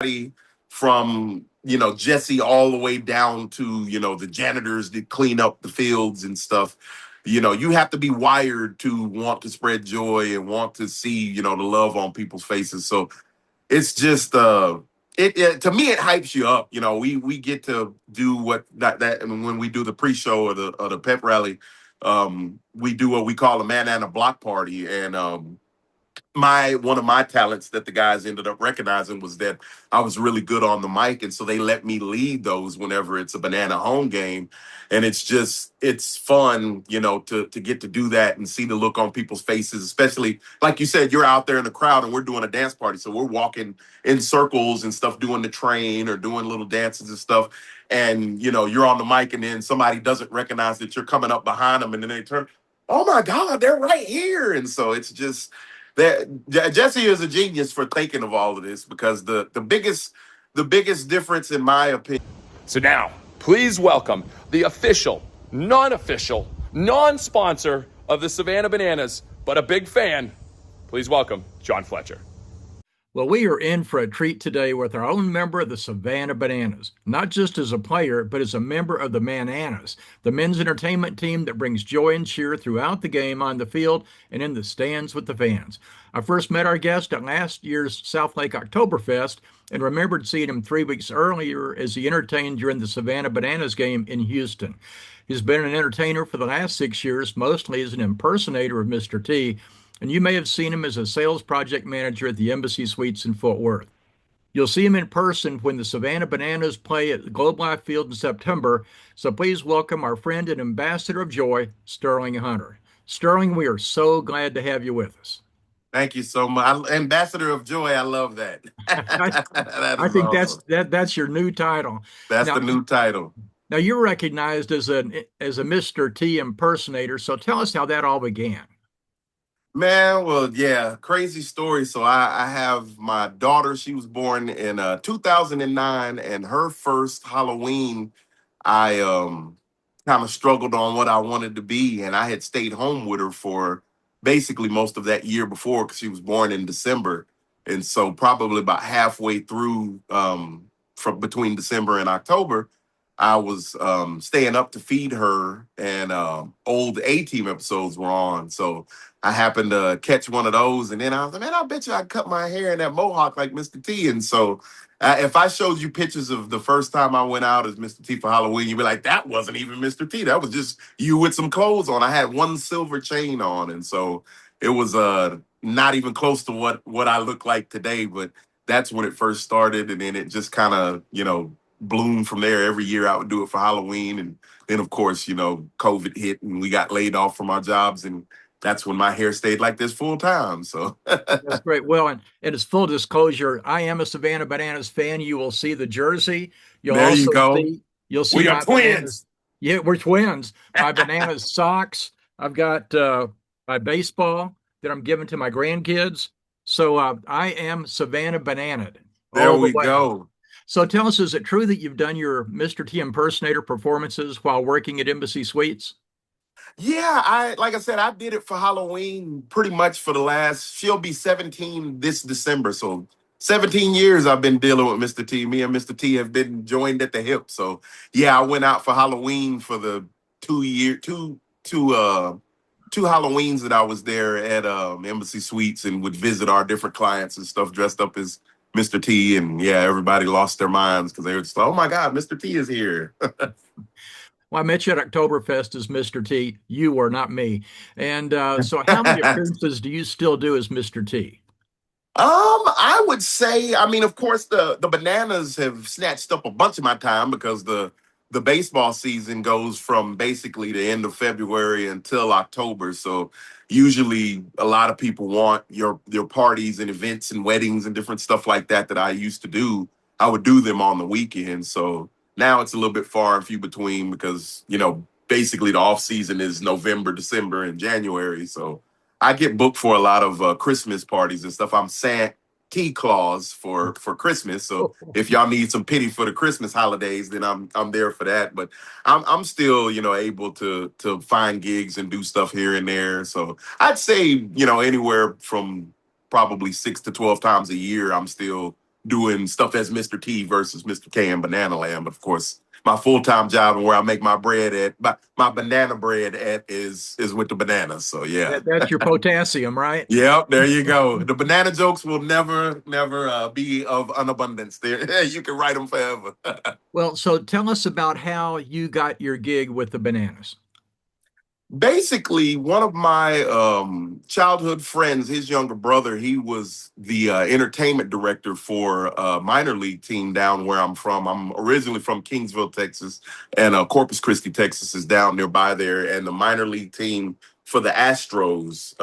everybody from, Jesse all the way down to, the janitors that clean up the fields and stuff. You have to be wired to want to spread joy and want to see, the love on people's faces. So it's just it to me it hypes you up. We get to do what that and when we do the pre-show or the pep rally, we do what we call a Manana block party. And my one of my talents that the guys ended up recognizing was that I was really good on the mic, and so they let me lead those whenever it's a Banana home game. And it's fun, to get to do that and see the look on people's faces, especially like you said, you're out there in the crowd and we're doing a dance party. So we're walking in circles and stuff, doing the train or doing little dances and stuff. And you're on the mic, and then somebody doesn't recognize that you're coming up behind them, and then they turn, oh my God, they're right here. And so it's just that Jesse is a genius for thinking of all of this, because the biggest difference in my opinion. So now, please welcome the official, non-official, non-sponsor of the Savannah Bananas, but a big fan. Please welcome John Fletcher. Well, we are in for a treat today with our own member of the Savannah Bananas, not just as a player, but as a member of the Mananas, the men's entertainment team that brings joy and cheer throughout the game, on the field, and in the stands with the fans. I first met our guest at last year's South Lake Oktoberfest and remembered seeing him 3 weeks earlier as he entertained during the Savannah Bananas game in Houston. He's been an entertainer for the last 6 years, mostly as an impersonator of Mr. T, and you may have seen him as a sales project manager at the Embassy Suites in Fort Worth. You'll see him in person when the Savannah Bananas play at the Globe Life Field in September, so please welcome our friend and ambassador of joy, Sterling Hunter. Sterling, we are so glad to have you with us. Thank you so much. Ambassador of Joy, I love that. I think awesome. that's your new title. That's Now, the new title. now you're recognized as a Mr. T impersonator, so tell us how that all began. Man, well, yeah, crazy story. So I have my daughter. She was born in 2009, and her first Halloween, I kind of struggled on what I wanted to be, and I had stayed home with her for basically most of that year before, because she was born in December. And so probably about halfway through, from between December and October, I was staying up to feed her, and old A-Team episodes were on. So I happened to catch one of those, and then I was like, man, I bet you I cut my hair in that mohawk like Mr. T. And so if I showed you pictures of the first time I went out as Mr. T for Halloween, you'd be like, that wasn't even Mr. T. That was just you with some clothes on. I had one silver chain on, and so it was not even close to what I look like today, but that's when it first started, and then it just kind of, bloomed from there. Every year I would do it for Halloween, and then of course, COVID hit and we got laid off from our jobs, and that's when my hair stayed like this full time. So That's great. Well, and it's full disclosure, I am a Savannah Bananas fan. You will see the jersey. You'll there you also go. you'll see We are my twins. Bananas. Yeah, we're twins. My Bananas socks. I've got my baseball that I'm giving to my grandkids. So I am Savannah Bananad There all the we way. go. So tell us, is it true that you've done your Mr. T impersonator performances while working at Embassy Suites? Yeah, like I said, I did it for Halloween pretty much for the last, she'll be 17 this December. So 17 years I've been dealing with Mr. T. Me and Mr. T have been joined at the hip. So yeah, I went out for Halloween for the 2 year, two Halloweens that I was there at Embassy Suites, and would visit our different clients and stuff dressed up as Mr. T. And yeah, everybody lost their minds because they were just like, oh my God, Mr. T is here. Well, I met you at Oktoberfest as Mr. T. You were not me. And so how many appearances do you still do as Mr. T? I would say, I mean, of course, the Bananas have snatched up a bunch of my time, because the baseball season goes from basically the end of February until October. So usually a lot of people want your parties and events and weddings and different stuff like that I used to do. I would do them on the weekend. So now it's a little bit far and few between, because, basically the off season is November, December, and January. So I get booked for a lot of Christmas parties and stuff. I'm Santa Claus for Christmas. So if y'all need some pity for the Christmas holidays, then I'm there for that. But I'm still, able to find gigs and do stuff here and there. So I'd say, anywhere from probably 6 to 12 times a year, I'm still doing stuff as Mr. T versus Mr. K in Banana Land. But of course, my full-time job and where I make my bread at, my banana bread at is with the bananas. So yeah. That's your potassium, right? Yep, there you go. The banana jokes will never be of an abundance. There, you can write them forever. Well, so tell us about how you got your gig with the Bananas. Basically, one of my childhood friends, his younger brother, he was the entertainment director for a minor league team down where I'm from. I'm originally from Kingsville, Texas, and Corpus Christi, Texas is down nearby there. And the minor league team for the Astros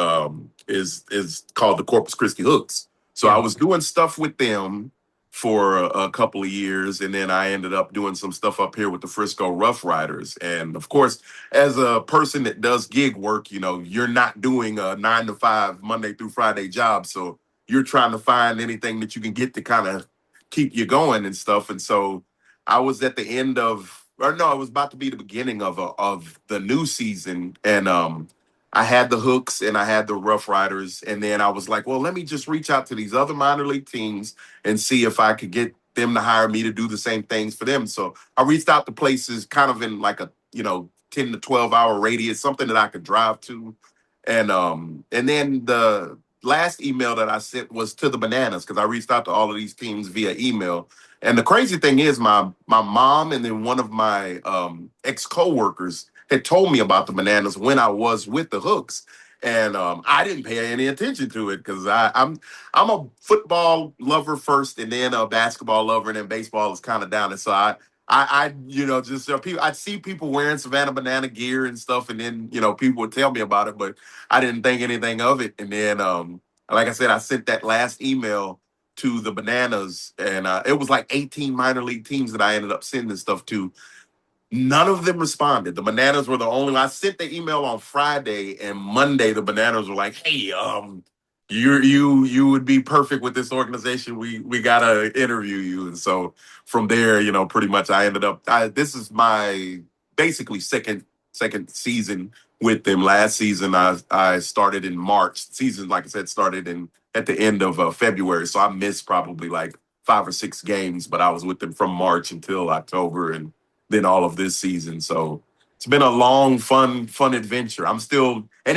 is called the Corpus Christi Hooks. So I Yeah. was doing stuff with them for a couple of years, and then I ended up doing some stuff up here with the Frisco Rough Riders. And of course, as a person that does gig work, you're not doing a 9 to 5 Monday through Friday job. So you're trying to find anything that you can get to kind of keep you going and stuff. And so I was at the end of, or no, it was about to be the beginning of the new season. And I had the Hooks and I had the Rough Riders. And then I was like, well, let me just reach out to these other minor league teams and see if I could get them to hire me to do the same things for them. So I reached out to places kind of in like a, 10 to 12 hour radius, something that I could drive to. And then the last email that I sent was to the Bananas because I reached out to all of these teams via email. And the crazy thing is my mom and then one of my ex coworkers had told me about the Bananas when I was with the Hooks. And I didn't pay any attention to it because I'm a football lover first, and then a basketball lover, and then baseball is kind of down. And so just people. I'd see people wearing Savannah Banana gear and stuff, and then people would tell me about it, but I didn't think anything of it. And then, like I said, I sent that last email to the Bananas, and it was like 18 minor league teams that I ended up sending stuff to. None of them responded. The Bananas were the only one. I sent the email on Friday, and Monday the Bananas were like, "Hey, you would be perfect with this organization. We gotta interview you." And so from there, pretty much I ended up. This is my basically second season with them. Last season I started in March. Season, like I said, started in at the end of February. So I missed probably like 5 or 6 games, but I was with them from March until October, and then all of this season. So it's been a long, fun adventure. And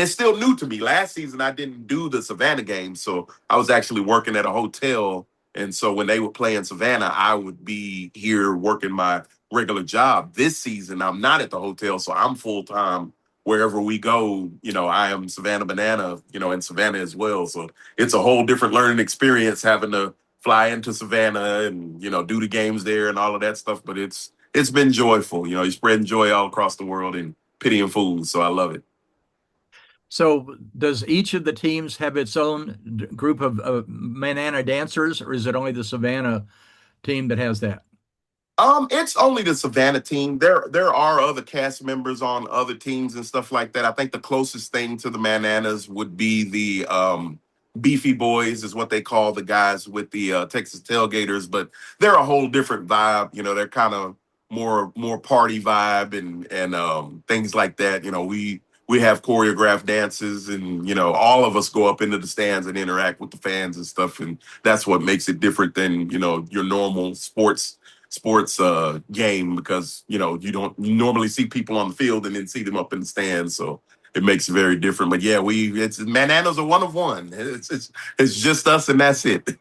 it's still new to me. Last season, I didn't do the Savannah game. So I was actually working at a hotel. And so when they would play in Savannah, I would be here working my regular job. This season, I'm not at the hotel. So I'm full time wherever we go. I am Savannah Banana, in Savannah as well. So it's a whole different learning experience having to fly into Savannah and, do the games there and all of that stuff. But it's been joyful. You're spreading joy all across the world and pitying fools. So I love it. So, does each of the teams have its own group of Manana dancers, or is it only the Savannah team that has that? It's only the Savannah team. There are other cast members on other teams and stuff like that. I think the closest thing to the Mananas would be the Beefy Boys, is what they call the guys with the Texas Tailgaters, but they're a whole different vibe. They're kind of more party vibe and things like that. We have choreographed dances, and all of us go up into the stands and interact with the fans and stuff, and that's what makes it different than your normal sports game, because you don't normally see people on the field and then see them up in the stands. So it makes it very different. But yeah, it's Mananas are one of one. It's just us and that's it.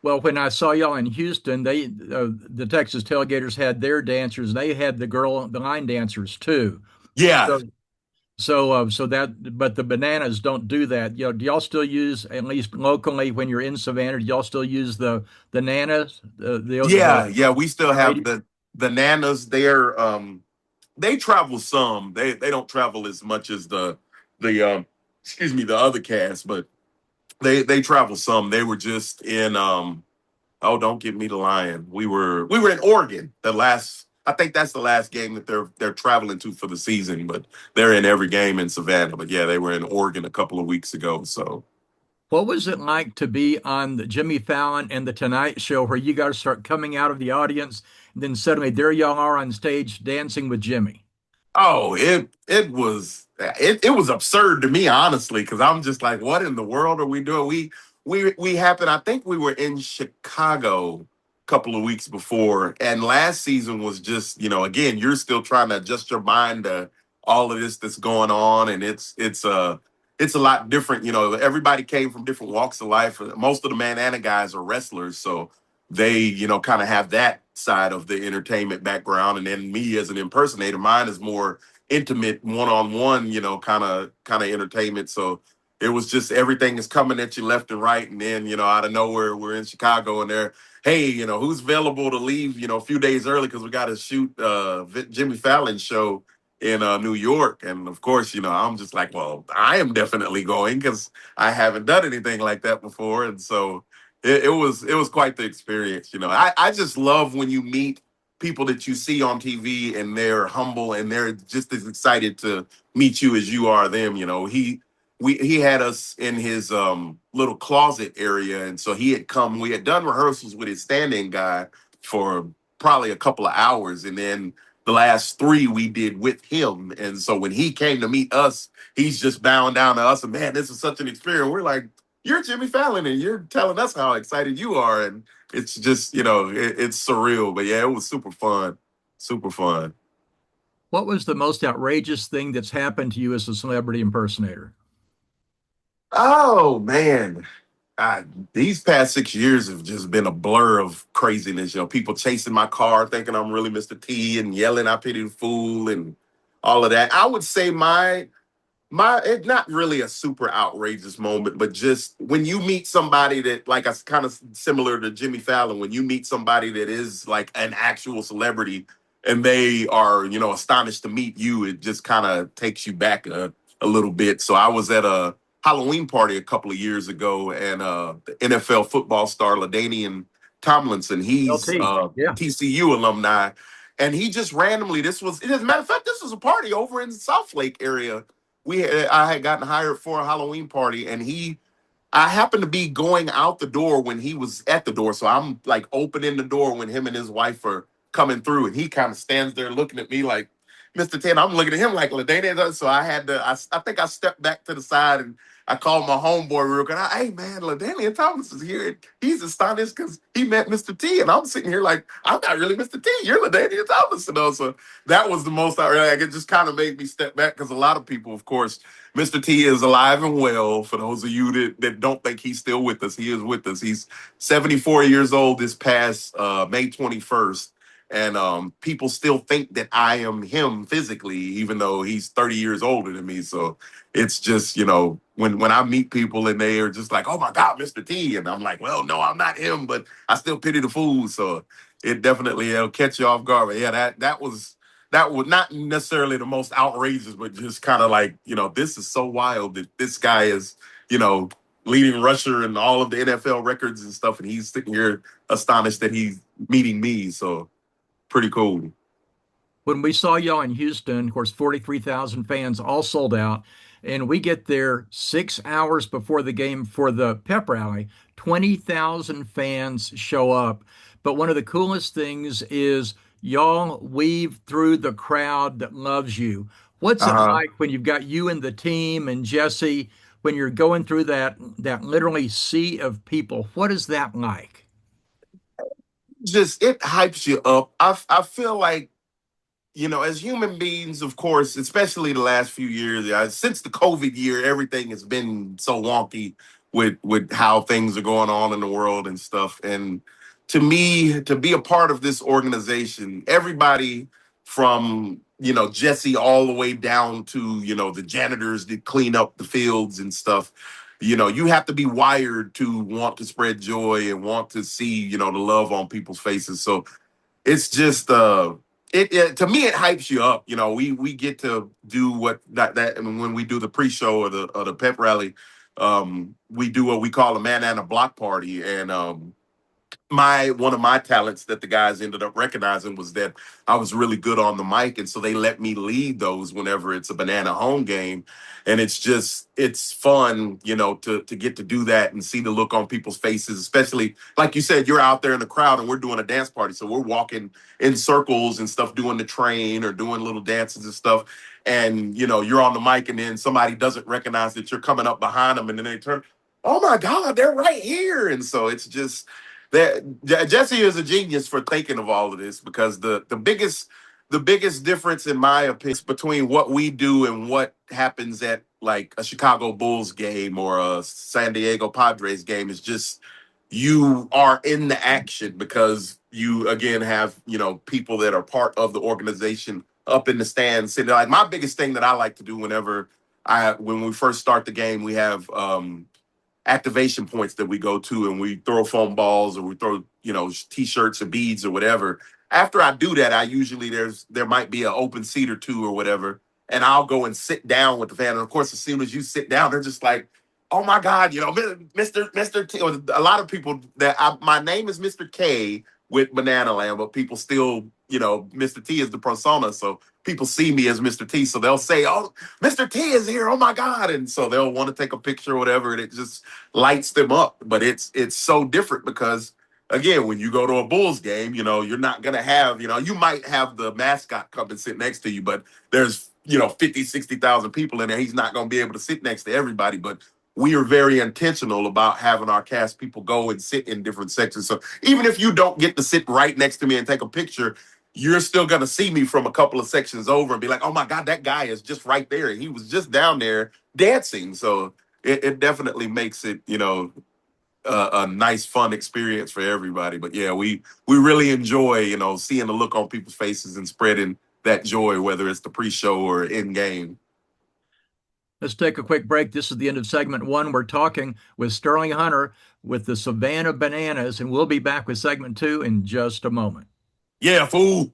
Well, when I saw y'all in Houston, the Texas Tailgaters had their dancers. They had the line dancers too. Yeah. So but the Bananas don't do that. Do y'all still use, at least locally, when you're in Savannah, do y'all still use the Nanas, Yeah, we still have radio? the Nanas. They travel some. They don't travel as much as the excuse me, the other cast, but they travel some. They were just in oh, don't give me the lion. We were in Oregon the last. I think that's the last game that they're traveling to for the season, but they're in every game in Savannah. But yeah, they were in Oregon a couple of weeks ago. So What was it like to be on the Jimmy Fallon and the Tonight Show, where you got to start coming out of the audience, and then suddenly there y'all are on stage dancing with Jimmy? oh, it was absurd to me, honestly, because I'm just like, what in the world are we doing? we happened. I think we were in Chicago a couple of weeks before, and last season was just, again, you're still trying to adjust your mind to all of this that's going on, and it's a lot different. Everybody came from different walks of life. Most of the Manana guys are wrestlers, so they kind of have that side of the entertainment background, and then me as an impersonator, mine is more intimate, one-on-one, kind of entertainment. So it was just everything is coming at you left and right. And then, out of nowhere, we're in Chicago and they're, hey, who's available to leave, a few days early because we got to shoot Jimmy Fallon's show in New York. And of course, I'm just like, well, I am definitely going because I haven't done anything like that before. And so it was quite the experience. I just love when you meet people that you see on TV and they're humble and they're just as excited to meet you as you are them. He had us in his little closet area, and so he had come. We had done rehearsals with his stand-in guy for probably a couple of hours, and then the last three we did with him. And so when he came to meet us, he's just bowing down to us, and man, this is such an experience. We're like, you're Jimmy Fallon, and you're telling us how excited you are, and it's just it's surreal. But yeah, it was super fun, super fun. What was the most outrageous thing that's happened to you as a celebrity impersonator? Oh man, these past 6 years have just been a blur of craziness. People chasing my car, thinking I'm really Mr. T, and yelling "I pity the fool" and all of that. I would say my it's not really a super outrageous moment, but just when you meet somebody that like it's kind of similar to Jimmy Fallon, when you meet somebody that is like an actual celebrity and they are, astonished to meet you, it just kind of takes you back a little bit. So I was at a Halloween party a couple of years ago, and the NFL football star LaDainian Tomlinson, he's LT. Yeah. TCU alumni, and he just randomly, this was, as a matter of fact, this was a party over in the South Lake area. I had gotten hired for a Halloween party, and I happened to be going out the door when he was at the door. So I'm like opening the door when him and his wife are coming through, and he kind of stands there looking at me like Mr. Ten. I'm looking at him like LaDainian. So I had to. I think I stepped back to the side and I called my homeboy real quick. Hey man, LaDainian Thomas is here. And he's astonished because he met Mr. T, and I'm sitting here like I'm not really Mr. T. You're LaDainian Thomas, So that was the most. It just kind of made me step back because a lot of people, of course, Mr. T is alive and well. For those of you that don't think he's still with us, he is with us. He's 74 years old this past May 21st. And people still think that I am him physically, even though he's 30 years older than me. So it's just, when I meet people and they are just like, oh my God, Mr. T. And I'm like, well, no, I'm not him, but I still pity the fool. So it definitely it'll catch you off guard. But yeah, that was not necessarily the most outrageous, but just kind of like, this is so wild that this guy is, you know, leading rusher and all of the NFL records and stuff, and he's sitting here astonished that he's meeting me. So pretty cool. When we saw y'all in Houston, of course, 43,000 fans all sold out. And we get there 6 hours before the game for the pep rally. 20,000 fans show up. But one of the coolest things is y'all weave through the crowd that loves you. What's it Uh-huh. like when you've got you and the team and Jesse, when you're going through that literally sea of people? What is that like? Just it hypes you up. I feel like as human beings, of course, especially the last few years, since the COVID year, everything has been so wonky with how things are going on in the world and stuff. And to me, to be a part of this organization, everybody from Jesse all the way down to the janitors that clean up the fields and stuff. You have to be wired to want to spread joy and want to see the love on people's faces. So it's just it to me it hypes you up. We get to do what that and when we do the pre-show or the pep rally, we do what we call a Manana block party. And my one of my talents that the guys ended up recognizing was that I was really good on the mic, and so they let me lead those whenever it's a Banana home game. And it's fun, to get to do that and see the look on people's faces, especially like you said, you're out there in the crowd and we're doing a dance party. So we're walking in circles and stuff, doing the train or doing little dances and stuff. And you're on the mic and then somebody doesn't recognize that you're coming up behind them and then they turn, oh my God, they're right here. And so it's just that Jesse is a genius for thinking of all of this, because the biggest difference in my opinion between what we do and what happens at like a Chicago Bulls game or a San Diego Padres game is just you are in the action, because you again have, people that are part of the organization up in the stands sitting. Like my biggest thing that I like to do when we first start the game, we have activation points that we go to, and we throw foam balls or we throw, t-shirts or beads or whatever. After I do that, I usually there might be an open seat or two or whatever, and I'll go and sit down with the fan. And of course, as soon as you sit down, they're just like, oh my God, Mr. T. A lot of people my name is Mr. K with Banana Land, but people still, Mr. T is the persona. So people see me as Mr. T. So they'll say, oh, Mr. T is here. Oh my God. And so they'll want to take a picture or whatever. And it just lights them up. But it's so different because, again, when you go to a Bulls game, you're not going to have, you might have the mascot come and sit next to you, but there's, 50, 60,000 people in there. He's not going to be able to sit next to everybody. But we are very intentional about having our cast people go and sit in different sections. So even if you don't get to sit right next to me and take a picture, you're still going to see me from a couple of sections over and be like, oh my God, that guy is just right there. He was just down there dancing. So it definitely makes it, a nice, fun experience for everybody. But yeah, we really enjoy, seeing the look on people's faces and spreading that joy, whether it's the pre-show or in game. Let's take a quick break. This is the end of segment one. We're talking with Sterling Hunter with the Savannah Bananas, and we'll be back with segment two in just a moment. Yeah, fool.